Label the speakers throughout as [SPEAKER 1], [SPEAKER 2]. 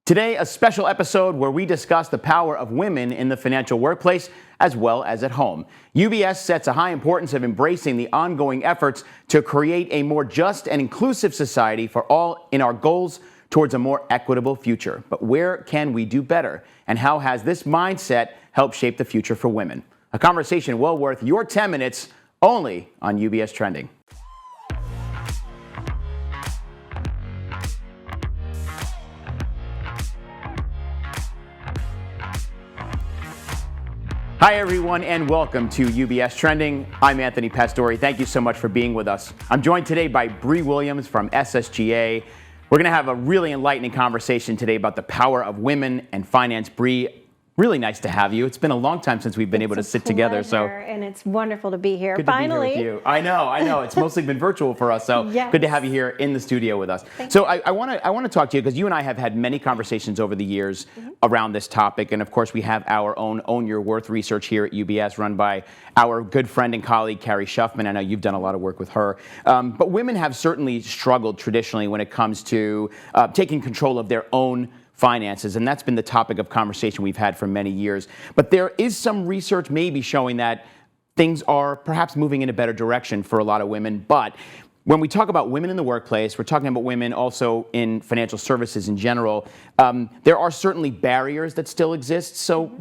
[SPEAKER 1] Today, a special episode where we discuss the power of women in the financial workplace as well as at home. UBS sets a high importance of embracing the ongoing efforts to create a more just and inclusive society for all in our goals towards a more equitable future. But where can we do better? And how has this mindset helped shape the future for women? A conversation well worth your 10 minutes only on UBS Trending. Hi, everyone, and welcome to UBS Trending. I'm Anthony Pastore. Thank you so much for being with us. I'm joined today by Bree Williams from SSGA. We're going to have a really enlightening conversation today about the power of women and finance. Bree, really nice to have you. It's been a long time since we've been able to sit together.
[SPEAKER 2] And it's wonderful to be here.
[SPEAKER 1] Good
[SPEAKER 2] Finally.
[SPEAKER 1] to be here with you. I know. It's mostly been virtual for us, so
[SPEAKER 2] Yes.
[SPEAKER 1] Good to have you here in the studio with us. So I want to talk to you because you and I have had many conversations over the years around this topic, and of course we have our own Own Your Worth research here at UBS, run by our good friend and colleague Carrie Shuffman. I know you've done a lot of work with her, but women have certainly struggled traditionally when it comes to taking control of their own finances, and that's been the topic of conversation we've had for many years. But there is some research maybe showing that things are perhaps moving in a better direction for a lot of women. But when we talk about women in the workplace, we're talking about women also in financial services in general. There are certainly barriers that still exist. So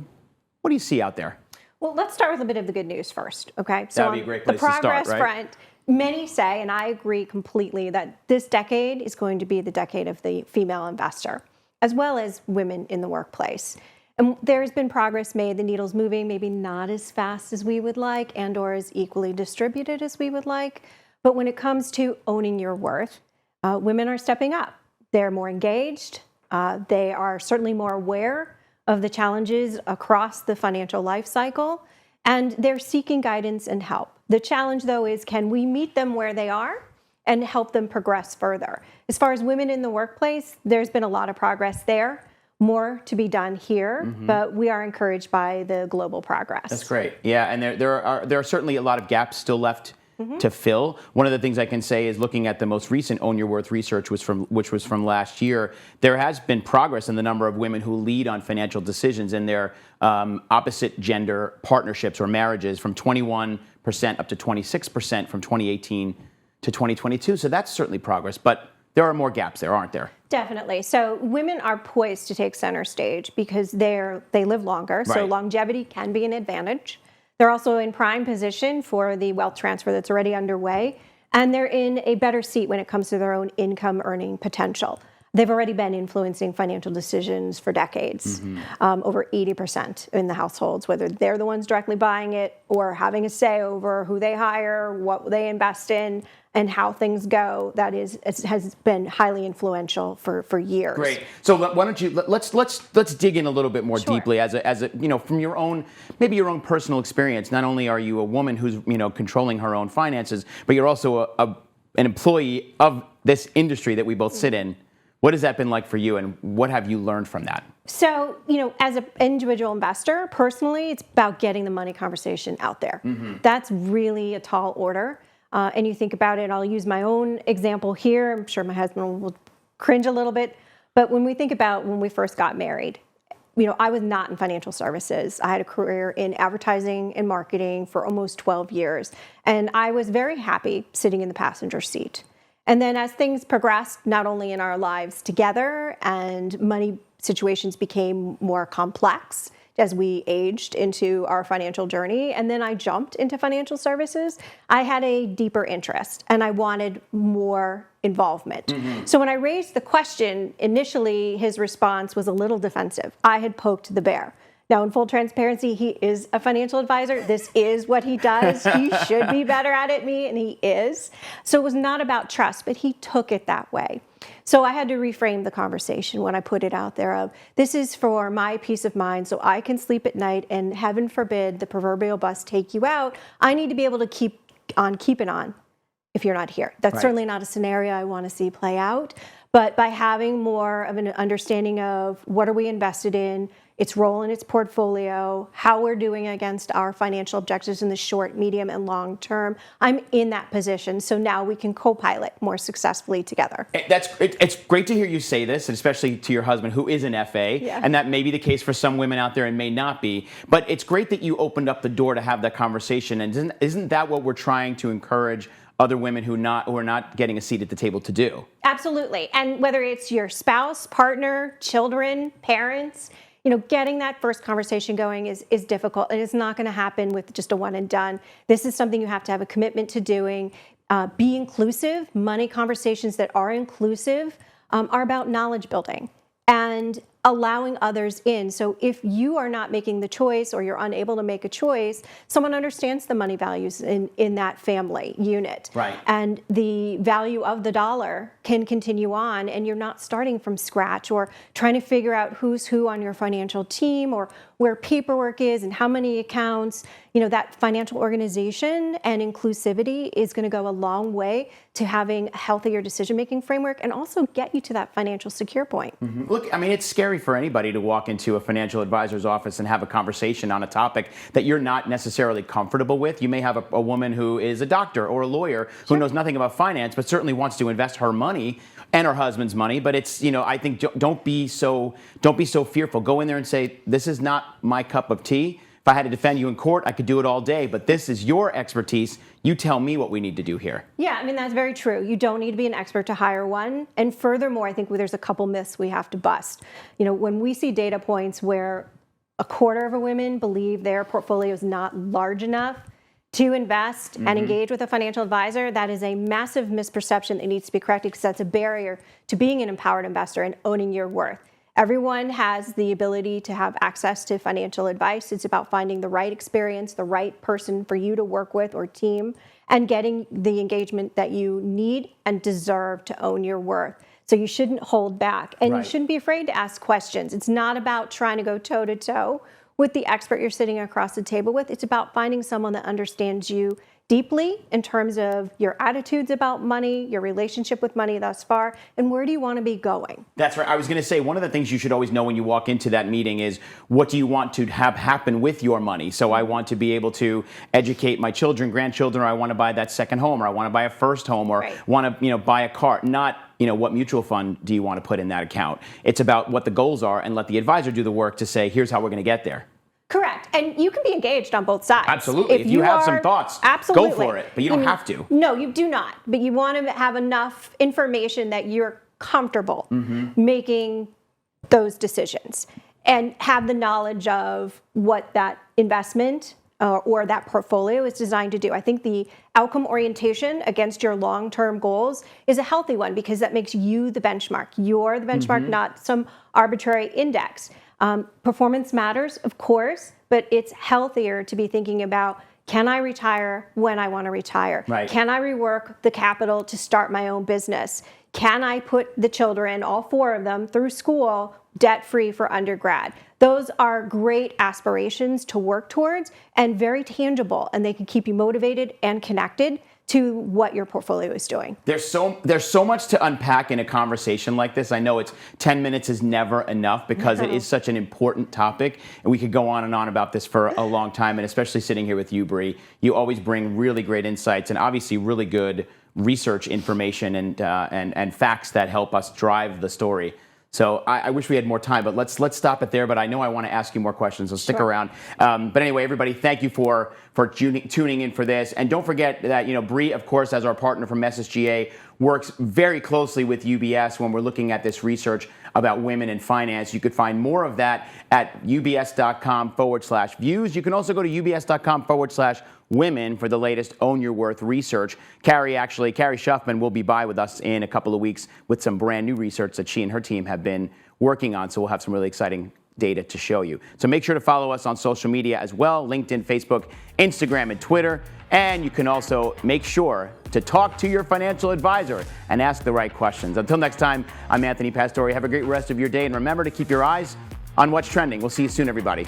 [SPEAKER 1] what do you see out there?
[SPEAKER 2] Well, let's start with a bit of the good news first, okay?
[SPEAKER 1] That would be a great place to start, right?
[SPEAKER 2] The progress front, many say, and I agree completely, that this decade is going to be the decade of the female investor, as well as women in the workplace. And there's been progress made. The needle's moving, maybe not as fast as we would like and or as equally distributed as we would like. But when it comes to owning your worth, women are stepping up. They're more engaged. They are certainly more aware of the challenges across the financial life cycle, and they're seeking guidance and help. The challenge, though, is can we meet them where they are and help them progress further? As far as women in the workplace, there's been a lot of progress there. More to be done here, but we are encouraged by the global progress.
[SPEAKER 1] That's great. Yeah, and there are certainly a lot of gaps still left to fill. One of the things I can say is looking at the most recent Own Your Worth research, which was from last year, there has been progress in the number of women who lead on financial decisions in their opposite gender partnerships or marriages from 21% up to 26% from 2018 to 2022. So that's certainly progress, but there are more gaps there, aren't there?
[SPEAKER 2] Definitely. So women are poised to take center stage because they live longer.
[SPEAKER 1] Right.
[SPEAKER 2] So longevity can be an advantage. They're also in prime position for the wealth transfer that's already underway. And they're in a better seat when it comes to their own income earning potential. They've already been influencing financial decisions for decades, over 80% in the households, whether they're the ones directly buying it or having a say over who they hire, what they invest in, and how things go. That has been highly influential for years.
[SPEAKER 1] Great. So why don't you let's dig in a little bit more deeply as a from your own personal experience. Not only are you a woman who's controlling her own finances, but you're also an employee of this industry that we both sit in. What has that been like for you, and what have you learned from that?
[SPEAKER 2] So, as an individual investor, personally, it's about getting the money conversation out there. That's really a tall order. And you think about it, I'll use my own example here. I'm sure my husband will cringe a little bit. But when we think about when we first got married, I was not in financial services. I had a career in advertising and marketing for almost 12 years. And I was very happy sitting in the passenger seat. And then as things progressed, not only in our lives together and money situations became more complex as we aged into our financial journey, and then I jumped into financial services, I had a deeper interest and I wanted more involvement. So when I raised the question, initially his response was a little defensive. I had poked the bear. Now, in full transparency, he is a financial advisor. This is what he does. He should be better at it, and he is. So it was not about trust, but he took it that way. So I had to reframe the conversation when I put it out there of, this is for my peace of mind so I can sleep at night and heaven forbid the proverbial bus take you out. I need to be able to keep on keeping on if you're not here. That's certainly not a scenario I want to see play out. But by having more of an understanding of what are we invested in, its role in its portfolio, how we're doing against our financial objectives in the short, medium, and long term, I'm in that position. So now we can co-pilot more successfully together.
[SPEAKER 1] It's great to hear you say this, and especially to your husband, who is an FA, and that may be the case for some women out there and may not be. But it's great that you opened up the door to have that conversation. And isn't that what we're trying to encourage other women who are not getting a seat at the table to do?
[SPEAKER 2] Absolutely. And whether it's your spouse, partner, children, parents, getting that first conversation going is difficult, and it's not going to happen with just a one and done. This is something you have to have a commitment to doing. Be inclusive. Money conversations that are inclusive are about knowledge building and allowing others in. So if you are not making the choice or you're unable to make a choice, someone understands the money values in that family unit.
[SPEAKER 1] Right.
[SPEAKER 2] And the value of the dollar can continue on, and you're not starting from scratch or trying to figure out who's who on your financial team or where paperwork is and how many accounts. That financial organization and inclusivity is going to go a long way to having a healthier decision-making framework and also get you to that financial secure point.
[SPEAKER 1] Mm-hmm. Look, I mean, it's scary for anybody to walk into a financial advisor's office and have a conversation on a topic that you're not necessarily comfortable with. You may have a woman who is a doctor or a lawyer who knows nothing about finance, but certainly wants to invest her money and her husband's money. But it's, I think don't be so fearful. Go in there and say, this is not my cup of tea. If I had to defend you in court, I could do it all day, but this is your expertise. You tell me what we need to do here.
[SPEAKER 2] Yeah, I mean, that's very true. You don't need to be an expert to hire one. And furthermore, I think there's a couple myths we have to bust. When we see data points where a quarter of women believe their portfolio is not large enough to invest and engage with a financial advisor, that is a massive misperception that needs to be corrected, because that's a barrier to being an empowered investor and owning your worth. Everyone has the ability to have access to financial advice. It's about finding the right experience, the right person for you to work with or team, and getting the engagement that you need and deserve to own your worth. So you shouldn't hold back, and you shouldn't be afraid to ask questions. It's not about trying to go toe to toe with the expert you're sitting across the table with. It's about finding someone that understands you deeply in terms of your attitudes about money, your relationship with money thus far, and where do you want to be going? That's
[SPEAKER 1] right. I was going to say, one of the things you should always know when you walk into that meeting is, what do you want to have happen with your money? So I want to be able to educate my children, grandchildren, or I want to buy that second home, or I want to buy a first home, or want to buy a car. Not what mutual fund do you want to put in that account? It's about what the goals are, and let the advisor do the work to say, here's how we're going to get there.
[SPEAKER 2] Correct. And you can be engaged on both sides.
[SPEAKER 1] Absolutely. If you have some thoughts,
[SPEAKER 2] absolutely,
[SPEAKER 1] go for it. But you don't have to.
[SPEAKER 2] No, you do not. But you want to have enough information that you're comfortable making those decisions and have the knowledge of what that investment or that portfolio is designed to do. I think the outcome orientation against your long-term goals is a healthy one, because that makes you the benchmark. You're the benchmark, not some arbitrary index. Performance matters, of course, but it's healthier to be thinking about, can I retire when I want to retire?
[SPEAKER 1] Right.
[SPEAKER 2] Can I rework the capital to start my own business? Can I put the children, all 4 of them, through school debt-free for undergrad? Those are great aspirations to work towards and very tangible, and they can keep you motivated and connected to what your portfolio is doing.
[SPEAKER 1] There's so much to unpack in a conversation like this. I know 10 minutes is never enough, because it is such an important topic, and we could go on and on about this for a long time, and especially sitting here with you, Bree. You always bring really great insights and obviously really good research information and facts that help us drive the story. So I wish we had more time, but let's stop it there. But I know I want to ask you more questions, so stick around. But anyway, everybody, thank you for tuning in for this. And don't forget that, Bree, of course, as our partner from SSGA, works very closely with UBS when we're looking at this research about women in finance. You could find more of that at ubs.com/views. You can also go to ubs.com/women for the latest Own Your Worth research. Carrie Shuffman will be by with us in a couple of weeks with some brand new research that she and her team have been working on. So we'll have some really exciting data to show you. So make sure to follow us on social media as well: LinkedIn, Facebook, Instagram, and Twitter. And you can also make sure to talk to your financial advisor and ask the right questions. Until next time, I'm Anthony Pastore. Have a great rest of your day, and remember to keep your eyes on what's trending. We'll see you soon, everybody.